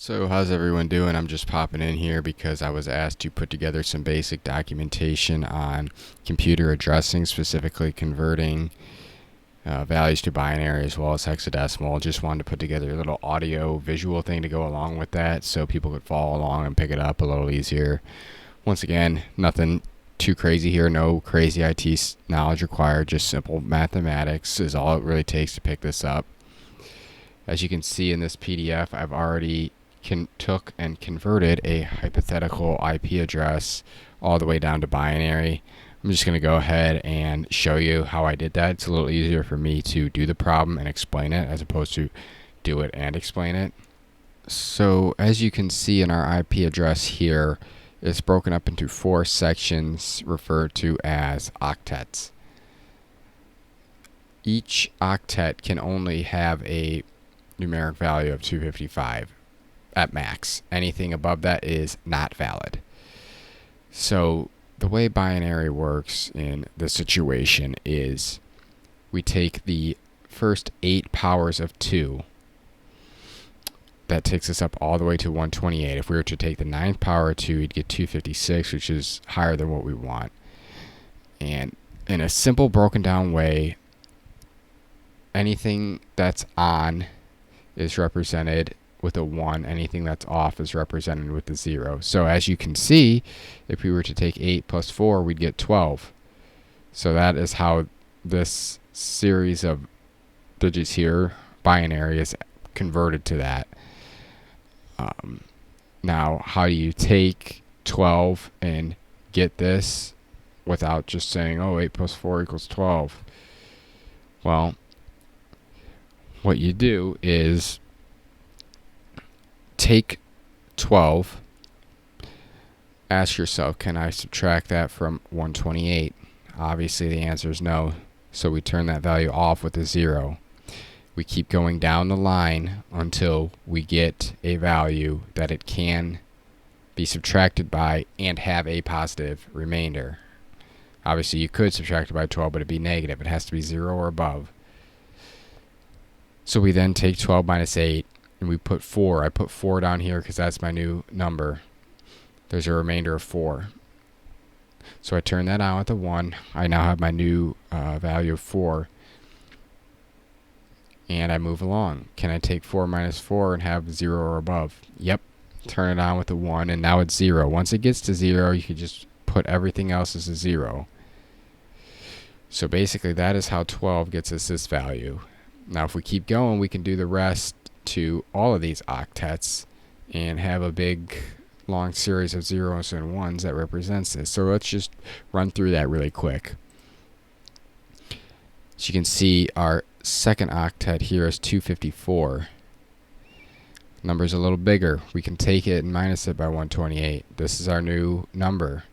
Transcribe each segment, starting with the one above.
So how's everyone doing? I'm just popping in here because I was asked to put together some basic documentation on computer addressing, specifically converting values to binary as well as hexadecimal. Just wanted to put together a little audio visual thing to go along with that so people could follow along and pick it up a little easier. Once again, nothing too crazy here, no crazy IT knowledge required, just simple mathematics is all it really takes to pick this up. As you can see in this PDF, I've already took and converted a hypothetical IP address all the way down to binary. I'm just going to go ahead and show you how I did that. It's a little easier for me to do the problem and explain it as opposed to do it and explain it. So as you can see in our IP address here, it's broken up into 4 sections referred to as octets. Each octet can only have a numeric value of 255 at max. Anything above that is not valid. So the way binary works in this situation is we take the first 8 powers of 2. That takes us up all the way to 128. If we were to take the 9th power of 2, we'd get 256, which is higher than what we want. And in a simple broken down way, anything that's on is represented with a 1. Anything that's off is represented with a 0. So as you can see, if we were to take 8 plus 4, we'd get 12. So that is how this series of digits here, binary, is converted to that. Now, how do you take 12 and get this without just saying, oh, 8 plus 4 equals 12? Well, what you do is take 12, ask yourself, can I subtract that from 128? Obviously the answer is no, so we turn that value off with a 0. We keep going down the line until we get a value that it can be subtracted by and have a positive remainder. Obviously you could subtract it by 12, but it'd be negative. It has to be 0 or above. So we then take 12 minus 8 and we put 4. I put 4 down here because that's my new number. There's a remainder of 4. So I turn that on with a 1. I now have my new value of 4. And I move along. Can I take 4 minus 4 and have 0 or above? Yep. Turn it on with a 1 and now it's 0. Once it gets to 0, you can just put everything else as a 0. So basically that is how 12 gets us this value. Now if we keep going, we can do the rest to all of these octets and have a big long series of zeros and ones that represents this. So let's just run through that really quick. So you can see our second octet here is 254. Number's a little bigger. We can take it and minus it by 128. This is our new number.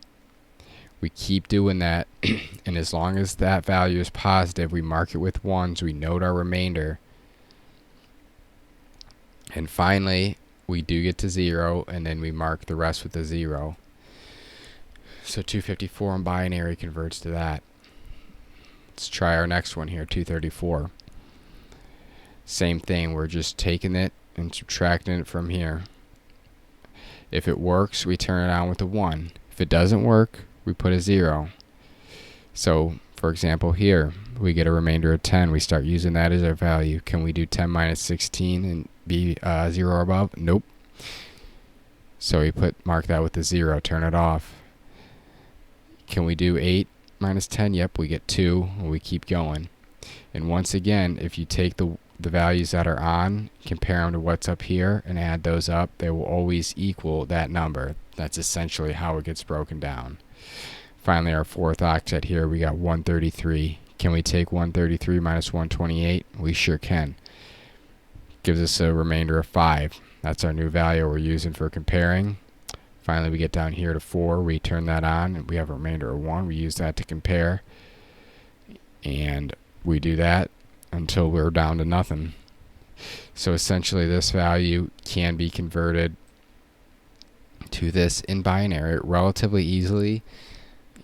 We keep doing that, and as long as that value is positive, we mark it with 1s. We note our remainder. And finally, we do get to 0, and then we mark the rest with a 0. So 254 in binary converts to that. Let's try our next one here, 234. Same thing, we're just taking it and subtracting it from here. If it works, we turn it on with a 1. If it doesn't work, we put a 0. So, for example, here, we get a remainder of 10. We start using that as our value. Can we do 10 minus 16 and be 0 or above? Nope. So we mark that with a 0, turn it off. Can we do 8 minus 10? Yep, we get 2, and we keep going. And once again, if you take the values that are on, compare them to what's up here, and add those up, they will always equal that number. That's essentially how it gets broken down. Finally, our fourth octet here, we got 133. Can we take 133 minus 128? We sure can. Gives us a remainder of 5. That's our new value we're using for comparing. Finally, we get down here to 4. We turn that on, and we have a remainder of 1. We use that to compare. And we do that until we're down to nothing. So essentially, this value can be converted to this in binary relatively easily.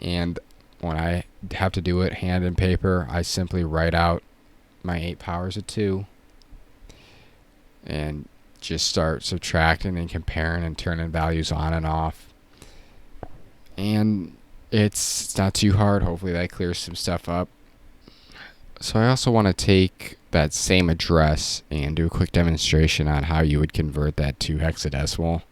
And when I have to do it hand and paper, I simply write out my 8 powers of 2 and just start subtracting and comparing and turning values on and off. And it's not too hard. Hopefully that clears some stuff up. So I also want to take that same address and do a quick demonstration on how you would convert that to hexadecimal.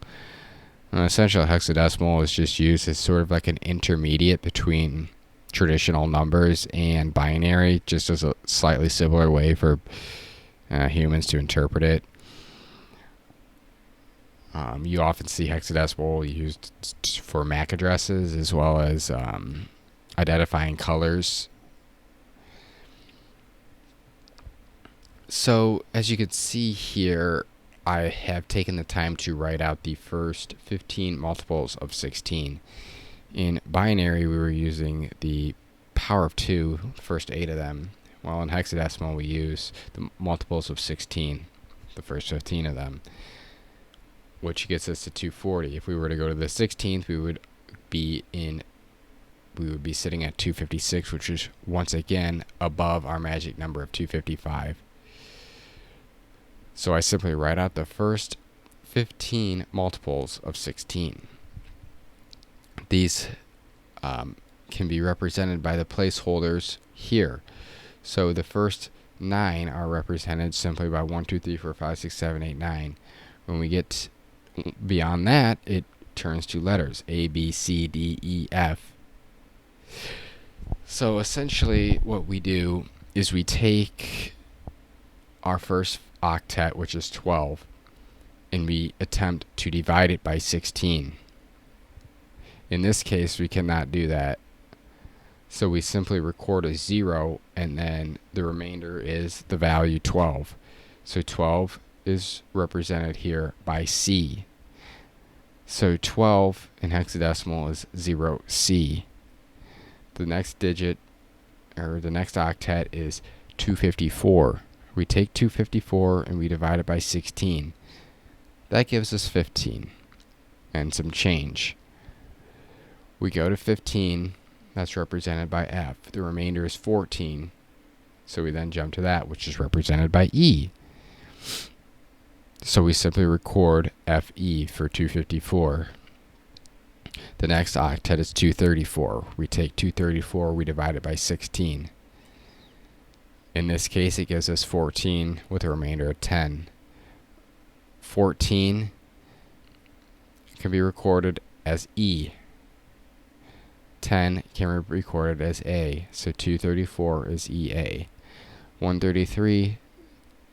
Essentially, hexadecimal is just used as sort of like an intermediate between traditional numbers and binary, just as a slightly similar way for humans to interpret it. You often see hexadecimal used for MAC addresses as well as identifying colors. So as you can see here, I have taken the time to write out the first 15 multiples of 16. In binary, we were using the power of 2, the first 8 of them, while in hexadecimal we use the multiples of 16, the first 15 of them, which gets us to 240. If we were to go to the 16th, we would be sitting at 256, which is once again above our magic number of 255. So I simply write out the first 15 multiples of 16. These can be represented by the placeholders here. So the first 9 are represented simply by 1, 2, 3, 4, 5, 6, 7, 8, 9. When we get beyond that, it turns to letters A, B, C, D, E, F. So essentially what we do is we take our first octet, which is 12, and we attempt to divide it by 16. In this case, we cannot do that. So we simply record a 0, and then the remainder is the value 12. So 12 is represented here by C. So 12 in hexadecimal is 0C. The next digit, or the next octet, is 254. We take 254 and we divide it by 16. That gives us 15 and some change. We go to 15, that's represented by F. The remainder is 14. So we then jump to that, which is represented by E. So we simply record FE for 254. The next octet is 234. We take 234, we divide it by 16. In this case, it gives us 14 with a remainder of 10. 14 can be recorded as E. 10 can be recorded as A. So 234 is EA. 133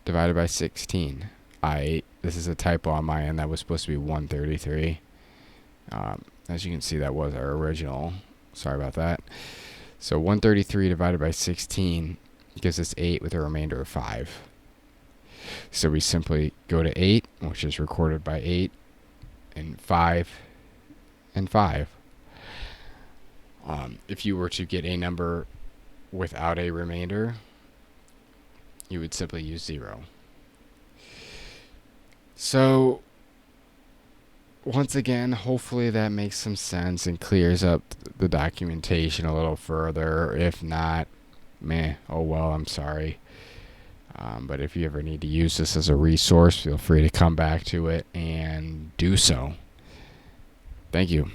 divided by 16. This is a typo on my end. That was supposed to be 133. As you can see, that was our original. Sorry about that. So 133 divided by 16 gives us 8 with a remainder of 5. So we simply go to 8, which is recorded by 8, and 5, and 5. If you were to get a number without a remainder, you would simply use 0. So once again, hopefully that makes some sense and clears up the documentation a little further. If not, meh, oh well, I'm sorry. But if you ever need to use this as a resource, feel free to come back to it and do so. Thank you.